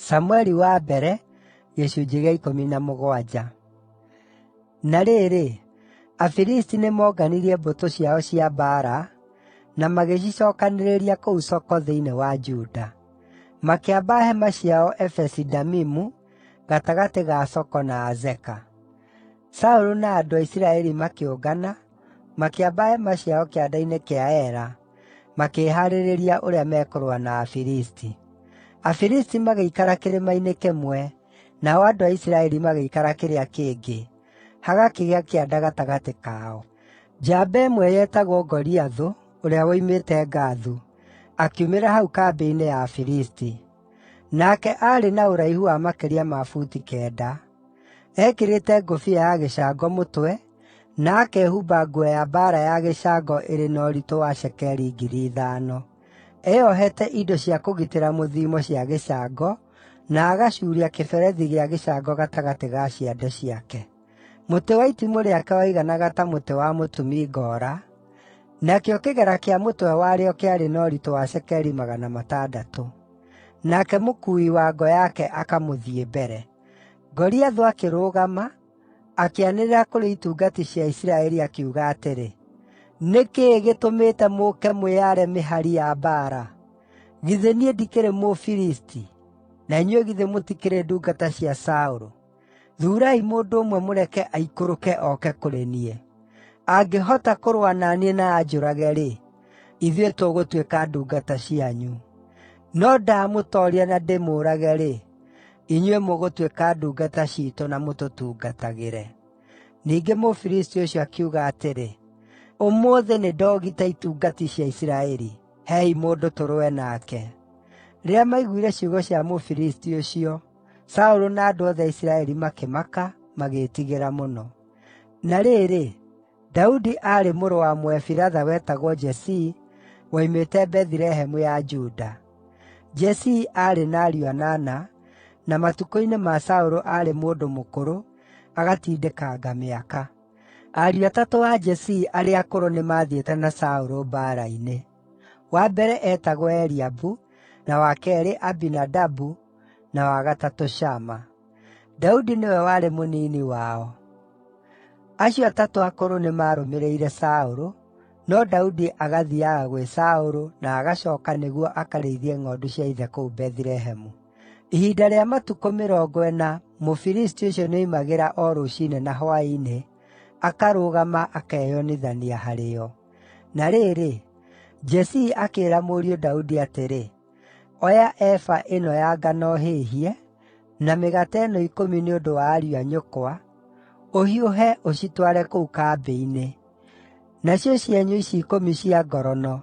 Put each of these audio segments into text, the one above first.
Samũeli wa mbere, gĩcunjĩ gĩa 17. Na rĩrĩ, Afilisti nĩmonganirie mbũtũ ciao cia mbaara, na magĩcicookanĩrĩria kũu Soko thĩinĩ wa Juda. Makĩamba hema ciao Efesi-Damimu, gatagatĩ ga Soko na Azeka. Saũlũ na andũ a Isiraeli makĩũngana, makĩamba hema ciao kĩanda-inĩ kĩa Ela, makĩĩhaarĩrĩria ũrĩa mekũrũa na Afilisti. Afilisti magĩikara kĩrĩma-inĩ kĩmwe, nao andũ a Isiraeli magĩikara kĩrĩa kĩngĩ, hagakĩgĩa kĩanda gatagatĩ kao. Njamba ĩmwe yetagwo Goliathũ, ũrĩa woimĩte Gathu, akiumĩra hau kambĩ-inĩ ya Afilisti. Nake aarĩ na ũraihu wa makĩria ma buti 9. Ekĩrĩte ngũbia ya gĩcango mũtwe, na akehumba nguo ya mbaara ya gĩcango ĩrĩ na ũritũ wa cekeri 5,000. Eyohete indo cia kũgitĩra mũthiimo cia gĩcango, na agacuuria kĩberethi gĩa gĩcango gatagatĩ ga ciande ciake. Mũtĩ wa itimũ rĩake waiganaga ta mũtĩ wa mũtumi ngoora, nakĩo kĩgera kĩa mũtwe warĩo kĩarĩ na ũritũ wa cekeri 600. Nake mũkuui wa ngo yake akamũthiĩ mbere. Goliathũ akĩrũgama, akĩanĩrĩra kũrĩ itungati cia Isiraeli, akiuga atĩrĩ, “Nĩ kĩĩ gĩtũmĩte mũũke mwĩyare mĩhari ya mbaara? Githĩ niĩ ndikĩrĩ Mũfilisti, na inyuĩ githĩ mũtikĩrĩ ndungata cia Saũlũ? Thuurai mũndũ ũmwe mũreke aikũrũke oke kũrĩ niĩ. Angĩhota kũrũa na niĩ na anjũrage-rĩ, ithuĩ tũgũtuĩka ndungata cianyu. No ndamũtooria na ndĩmũũrage-rĩ, inyuĩ mũgũtuĩka ndungata ciitũ na mũtũtungatagĩre.” Ningĩ Mũfilisti ũcio akiuga atĩrĩ, “Ũmũthĩ nĩndogita itungati cia Isiraeli. Hei mũndũ tũrũe nake.” Rĩrĩa maiguire ciugo cia Mũfilisti ũcio, Saũlũ na andũ othe a Isiraeli makĩmaka, magĩĩtigĩra mũno. Na rĩrĩ, Daudi aarĩ mũrũ wa Mũefiratha wetagwo Jesii, woimĩte Bethilehemu ya Juda. Jesii aarĩ na ariũ 8, na matukũ-inĩ ma Saũlũ aarĩ mũndũ mũkũrũ, agatindĩkanga mĩaka. Ariũ atatũ a Jesii arĩa akũrũ nĩmathiĩte na Saũlũ mbaara-inĩ. Wa mbere eetagwo Eliabu, na wa keerĩ Abinadabu, na wa gatatũ Shama. Daudi nĩwe warĩ mũnini wao. Acio atatũ akũrũ nĩmarũmĩrĩire Saũlũ, no Daudi agathiiaga gwĩ Saũlũ na agacooka nĩguo akarĩithie ng'ondu cia ithe kũu Bethilehemu. Ihinda rĩa matukũ 40, Mũfilisti ũcio nĩoimagĩra o rũciinĩ na hwaĩ-inĩ, akarũgama akeyonithania harĩo. Na rĩrĩ, Jesii akĩĩra mũriũ Daudi atĩrĩ, “Oya eba ĩno ya ngano hĩhie, na mĩgate ĩno 10 nĩ ũndũ wa ariũ a nyũkwa, ũhiũhe ũcitware kũu kambĩ-inĩ. Nacio cienyũ ici 10 cia ngorono,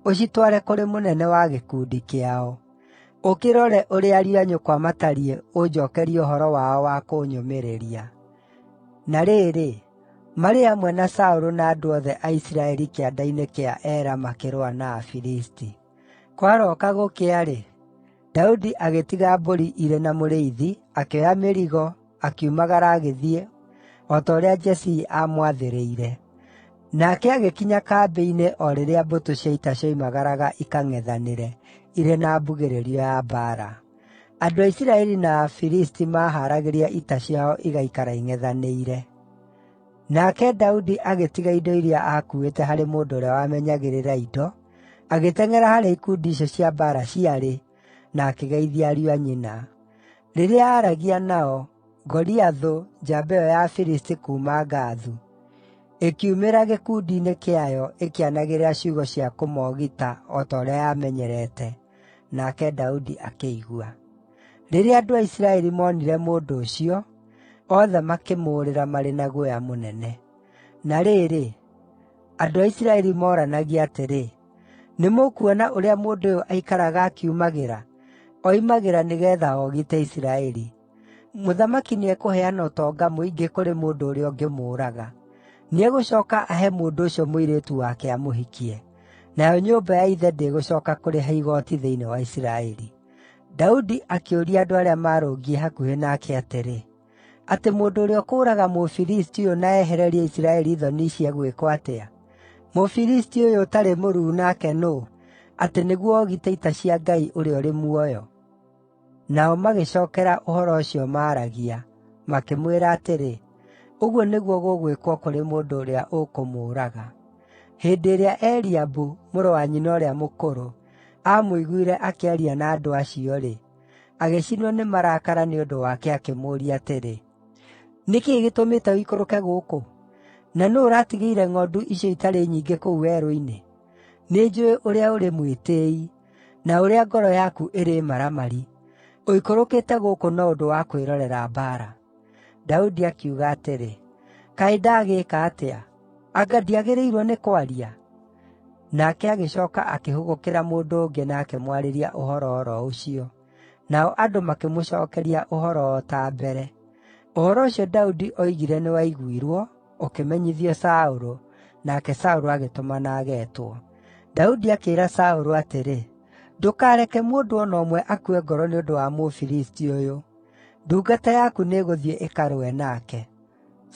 ũcitware kũrĩ mũnene wa gĩkundi kĩao. Ũkĩrore ũrĩa ariũ a nyũkwa matariĩ, ũnjookerie ũhoro wao wa kũnyũmĩrĩria.” Na rĩrĩ, marĩ hamwe na Saũlũ na andũ othe a Isiraeli kĩanda-inĩ kĩa Ela makĩrũa na Afilisti. Kwarooka gũkĩa-rĩ, Daudi agĩtiga mbũri irĩ na mũrĩithi, akĩoya mĩrigo, akiumagara agĩthiĩ, o ta ũrĩa Jesii aamwathĩrĩire. Nake agĩkinya kambĩ-inĩ o rĩrĩa mbũtũ cia ita cioimagaraga ikang'ethanĩre, irĩ na mbugĩrĩrio ya mbaara. Andũ a Isiraeli na Afilisti maahaaragĩria ita ciao igaikara ing'ethanĩire. Nake Daudi agĩtiga indo iria aakuuĩte harĩ mũndũ ũrĩa wamenyagĩrĩra indo, agĩteng'era harĩa ikundi icio cia mbaara ciarĩ, na akĩgeithia ariũ a nyina. Rĩrĩa aaragia nao, Goliathũ, njamba ĩyo ya Afilisti kuuma Gathu, ĩkiumĩra gĩkundi-inĩ kĩayo ĩkĩanagĩrĩra ciugo cia kũmoogita o ta ũrĩa yamenyerete, nake Daudi akĩigua. Rĩrĩa andũ a Isiraeli moonire mũndũ ũcio, othe makĩmũũrĩra marĩ na guoya mũnene. Na rĩrĩ, andũ a Isiraeli moranagia atĩrĩ, “Nĩmũkuona ũrĩa mũndũ ũyũ aikaraga akiumagĩra? Oimagĩra nĩgeetha oogite Isiraeli. Mũthamaki nĩekũheana ũtonga mũingĩ kũrĩ mũndũ ũrĩa ũngĩmũũraga. Nĩegũcooka ahe mũndũ ũcio mũirĩtu wake amũhikie, nayo nyũmba ya ithe ndĩgũcooka kũrĩha igooti thĩinĩ wa Isiraeli.” Daudi akĩũria andũ arĩa maarũngiĩ hakuhĩ nake atĩrĩ, “Atĩ mũndũ ũrĩa ũkũũraga Mũfilisti ũyũ na ehererie Isiraeli thoni ici egwĩkwo atĩa? Mũfilisti ũyũ ũtarĩ mũruu nake nũũ, atĩ nĩguo oogite ita cia Ngai ũrĩa ũrĩ muoyo?” Nao magĩcookera ũhoro ũcio maaragia, makĩmwĩra atĩrĩ, ũguo nĩguo gũgwĩkwo kũrĩ mũndũ ũrĩa ũkũmũũraga. Hĩndĩ ĩrĩa Eliabu, mũrũ wa nyina ũrĩa mũkũrũ, aamũiguire akĩaria na andũ acio-rĩ, agĩcinwo nĩ marakara nĩ ũndũ wake, akĩmũũria atĩrĩ, “Nĩ kĩĩ gĩtũmĩte ũikũrũke gũkũ? Na nũũ ũratigĩire ng'ondu icio itarĩ nyingĩ kũu werũ-inĩ? Nĩnjũũĩ ũrĩa ũrĩ mwĩtĩĩi, na ũrĩa ngoro yaku ĩrĩ maramari. Ũikũrũkĩte gũkũ no ũndũ wa kwĩrorera mbaara.” Daudi akiuga atĩrĩ, “Kaĩ ndagĩĩka atĩa? Anga ndiagĩrĩirwo nĩ kwaria?” Nake agĩcooka akĩhũgũkĩra mũndũ ũngĩ na akĩmwarĩria ũhoro o ro ũcio. Nao andũ makĩmũcookeria ũhoro o ta mbere. Ũhoro ũcio Daudi oigire nĩwaiguirwo, ũkĩmenyithio Saũlũ, nake Saũlũ agĩtũmana ageetwo. Daudi akĩĩra Saũlũ atĩrĩ, “Ndũkareke mũndũ o na ũmwe akue ngoro nĩ ũndũ wa Mũfilisti ũyũ. Ndungata yaku nĩĩgũthiĩ ĩkarũe nake.”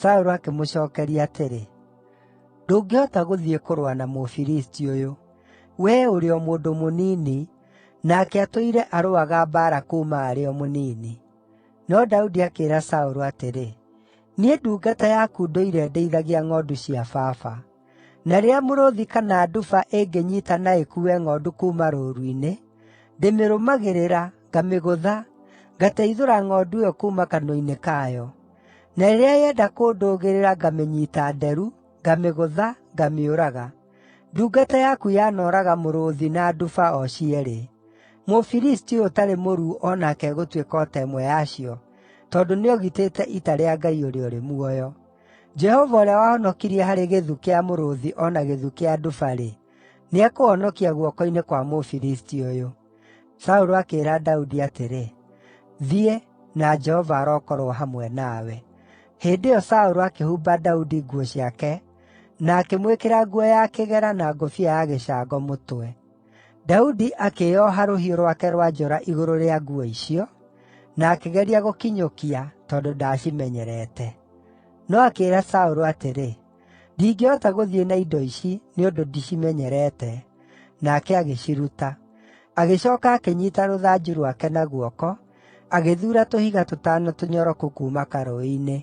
Saũlũ akĩmũcookeria atĩrĩ, “Ndũngĩhota gũthiĩ kũrũa na Mũfilisti ũyũ. Wee ũrĩ o mũndũ mũnini, nake atũire arũaga mbaara kuuma arĩ o mũnini.” No Daudi akĩĩra Saũlũ atĩrĩ, “Niĩ ndungata yaku ndũire ndĩithagia ng'ondu cia baba. Na rĩrĩa mũrũũthi kana nduba ĩngĩnyiita na ĩkuue ng'ondu kuuma rũũru-inĩ, ndĩmĩrũmagĩrĩra, ngamĩgũtha, ngateithũra ng'ondu ĩyo kuuma kanua-inĩ kayo. Na rĩrĩa yenda kũndũgĩrĩra ngamĩnyiita nderu, ngamĩgũtha, ngamĩũraga. Ndungata yaku yanooraga mũrũũthi na nduba o cierĩ. Mũfilisti ũyũ ũtarĩ mũruu o nake egũtuĩka o ta ĩmwe yacio, tondũ nĩogitĩte ita rĩa Ngai ũrĩa ũrĩ muoyo. Jehova ũrĩa wahonokirie harĩ gĩthu kĩa mũrũũthi o na gĩthu kĩa nduba-rĩ, nĩekũhonokia guoko-inĩ kwa Mũfilisti ũyũ.” Saũlũ akĩĩra Daudi atĩrĩ, “Thiĩ, na Jehova arokorwo hamwe nawe.” Hĩndĩ ĩyo Saũlũ akĩhumba Daudi nguo ciake, na akĩmwĩkĩra nguo ya kĩgera na ngũbia ya gĩcango mũtwe. Daudi akĩĩoha rũhiũ rwake rwa njora igũrũ rĩa nguo icio, na akĩgeria gũkinyũkia, tondũ ndaacimenyerete. No akĩĩra Saũlũ atĩrĩ, “Ndingĩhota gũthiĩ na indo ici, nĩ ũndũ ndicimenyerete.” Nake agĩciruta. Agĩcooka akĩnyiita rũthanju rwake na guoko, agĩthuura tũhiga tũtano tũnyoroku kuuma karũũĩ-inĩ,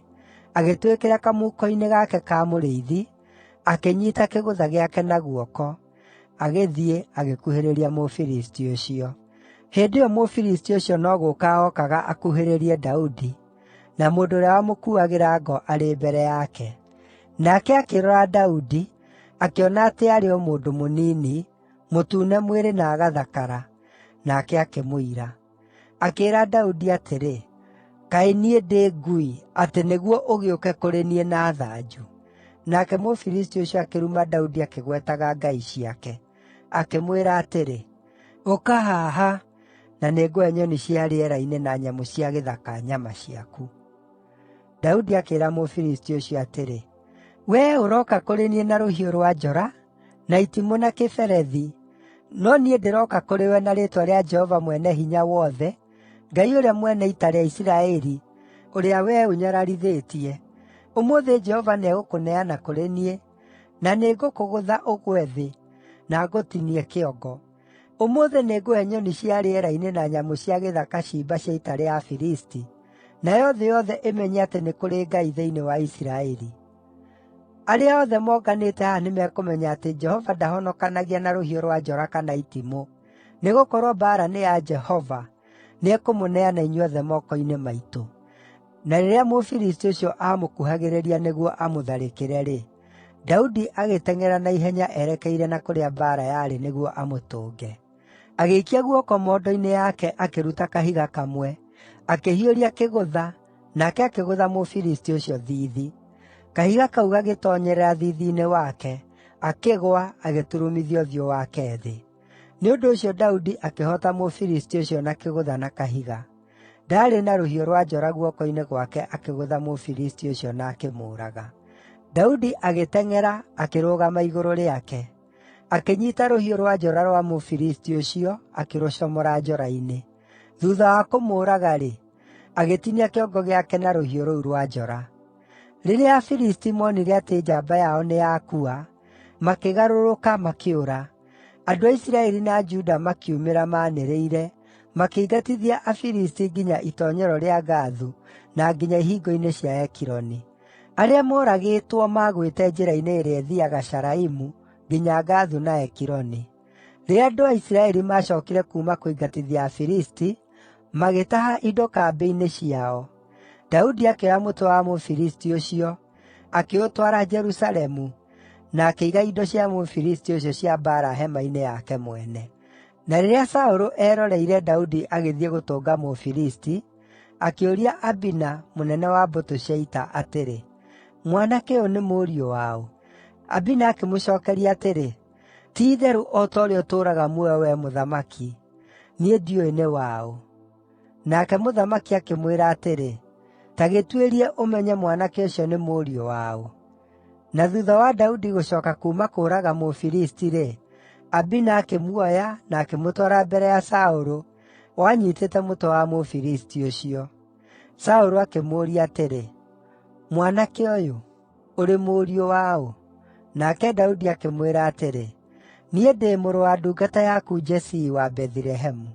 agĩtwĩkĩra kamũhuko-inĩ gake ka mũrĩithi, akĩnyiita kĩgũtha gĩake na guoko, agĩthiĩ agĩkuhĩrĩria Mũfilisti ũcio. Hĩndĩ ĩyo Mũfilisti ũcio no gũũka ookaga akuhĩrĩrie Daudi, na mũndũ ũrĩa wamũkuuagĩra ngo arĩ mbere yake. Nake akĩrora Daudi, akĩona atĩ aarĩ o mũndũ mũnini, mũtune mwĩrĩ na agathakara, nake akĩmũira. Akĩĩra Daudi atĩrĩ, “Kaĩ niĩ ndĩ ngui, atĩ nĩguo ũgĩũke kũrĩ niĩ na thanju?” Nake Mũfilisti ũcio akĩruma Daudi akĩgwetaga ngai ciake. Akĩmwĩra atĩrĩ, “Ũka haha, na nĩngũhe nyoni cia rĩera-inĩ na nyamũ cia gĩthaka nyama ciaku.” Daudi akĩĩra Mũfilisti ũcio atĩrĩ, “Wee ũroka kũrĩ niĩ na rũhiũ rwa njora, na itimũ na kĩberethi, no niĩ ndĩroka kũrĩ we na rĩĩtwa rĩa Jehova Mwene-Hinya-Wothe, Ngai ũrĩa mwene ita rĩa Isiraeli, ũrĩa wee ũnyararithĩtie. Ũmũthĩ Jehova nĩegũkũneana kũrĩ niĩ, na nĩngũkũgũtha ũgwe thĩ, na ngũtinie kĩongo. Ũmũthĩ nĩngũhe nyoni cia rĩera-inĩ na nyamũ cia gĩthaka ciimba cia ita rĩa Afilisti, nayo thĩ yothe ĩmenye atĩ nĩ kũrĩ Ngai thĩinĩ wa Isiraeli. Arĩa othe monganĩte haha nĩmekũmenya atĩ Jehova ndahonokanagia na rũhiũ rwa njora kana itimũ, nĩgũkorwo mbaara nĩ ya Jehova, nĩekũmũneana inyuothe moko-inĩ maitũ.” Na rĩrĩa Mũfilisti ũcio aamũkuhagĩrĩria nĩguo amũtharĩkĩre-rĩ, Daudi agĩteng'era na ihenya erekeire na kũrĩa mbaara yarĩ nĩguo amũtũnge. Agĩikia guoko mondo-inĩ yake akĩruta kahiga kamwe, akĩhiũria kĩgũtha, nake akĩgũtha Mũfilisti ũcio thiithi. Kahiga kau gagĩtoonyerera thiithi-inĩ wake, akĩgũa agĩturumithia ũthiũ wake thĩ. Nĩ ũndũ ũcio Daudi akĩhoota Mũfilisti ũcio na kĩgũtha na kahiga. Ndaarĩ na rũhiũ rwa njora guoko-inĩ gwake akĩgũtha Mũfilisti ũcio na akĩmũũraga. Daudi agĩteng'era akĩrũgama igũrũ rĩake. Akĩnyiita rũhiũ rwa njora rwa Mũfilisti ũcio akĩrũcomora njora-inĩ. Thuutha wa kũmũũraga-rĩ, agĩtinia kĩongo gĩake na rũhiũ rũu rwa njora. Rĩrĩa Afilisti moonire atĩ njamba yao nĩyakua, makĩgarũrũka makĩũra. Andũ a Isiraeli na Juda makiumĩra maanĩrĩire, makĩingatithia Afilisti nginya itoonyero rĩa Gathu na nginya ihingo-inĩ cia Ekironi. Arĩa mooragĩtwo maagwĩte njĩra-inĩ ĩrĩa ĩthiiaga Sharaimu nginya Gathu na Ekironi. Rĩrĩa andũ a Isiraeli maacookire kuuma kũingatithia Afilisti, magĩtaha indo kambĩ-inĩ ciao. Daudi akĩoya mũtwe wa Mũfilisti ũcio, akĩũtwara Jerusalemu, na akĩiga indo cia Mũfilisti ũcio cia mbaara hema-inĩ yake mwene. Na rĩrĩa Saũlũ eroreire Daudi agĩthiĩ gũtũnga Mũfilisti, akĩũria Abina, mũnene wa mbũtũ cia ita, atĩrĩ, "Mwanake ũyũ nĩ mũriũ waũ?" Abina akĩmũcookeria atĩrĩ, "Ti-itherũ o ta ũrĩa ũtũũraga muoyo wee mũthamaki, niĩ ndiũĩ nĩ waũ." Nake mũthamaki akĩmwĩra atĩrĩ, "Ta gĩtuĩrie ũmenye mwanake ũcio nĩ mũriũ waũ." Na thuutha wa Daudi gũcooka kuuma kũũraga Mũfilisti-rĩ, Abina akĩmuoya na akĩmũtwara mbere ya Saũlũ, o anyiitĩte mũtwe wa Mũfilisti ũcio. Saũlũ akĩmũũria atĩrĩ, "Mwanake ũyũ, ũrĩ mũriũ waũ?" Nake Daudi akĩmwĩra atĩrĩ, "Niĩ ndĩ mũrũ wa ndungata yaku Jesii wa Bethilehemu."